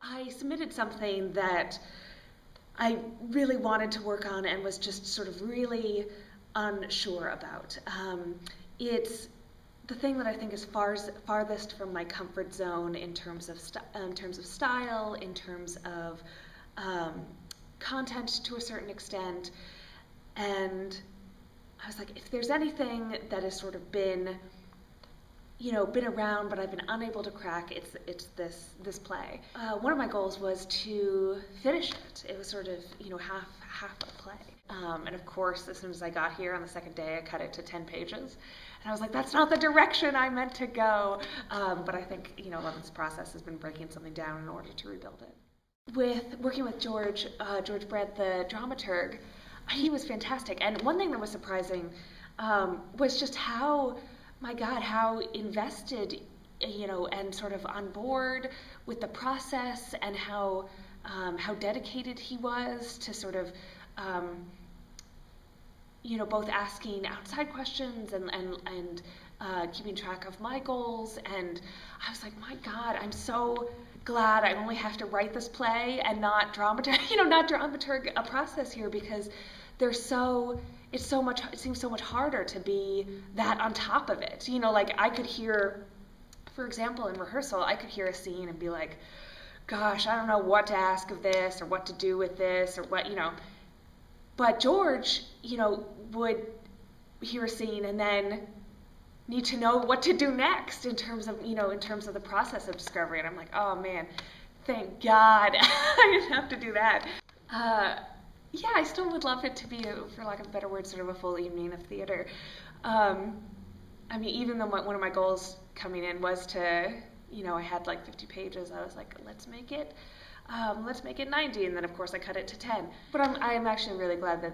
I submitted something that I really wanted to work on and was just sort of really unsure about. It's the thing that I think is farthest from my comfort zone in terms of style, in terms of content to a certain extent, and I was like, if there's anything that has sort of been around, but I've been unable to crack, it's this play. One of my goals was to finish it. It was sort of half a play. And of course, as soon as I got here on the second day, I cut it to 10 pages. And I was like, that's not the direction I meant to go. But I think, Levin's process has been breaking something down in order to rebuild it. Working with George Brett, the dramaturg, he was fantastic. And one thing that was surprising was just how invested, and sort of on board with the process, and how dedicated he was to sort of, both asking outside questions and keeping track of my goals. And I was like, my God, I'm so glad I only have to write this play and not dramaturg a process here, because it seems so much harder to be that on top of it. Like I could hear, for example, in rehearsal, I could hear a scene and be like, gosh, I don't know what to ask of this or what to do with this or what. But George, would hear a scene and then need to know what to do next in terms of the process of discovery. And I'm like, oh man, thank God I didn't have to do that. Yeah, I still would love it to be, for lack of a better word, sort of a full evening of theater. Even though one of my goals coming in was to, I had like 50 pages, I was like, let's make it 90, and then of course I cut it to 10. But I'm actually really glad that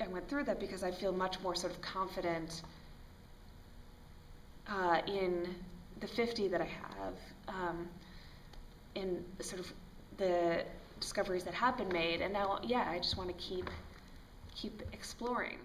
I went through that, because I feel much more sort of confident in the 50 that I have, in sort of the discoveries that have been made, and now, I just want to keep exploring.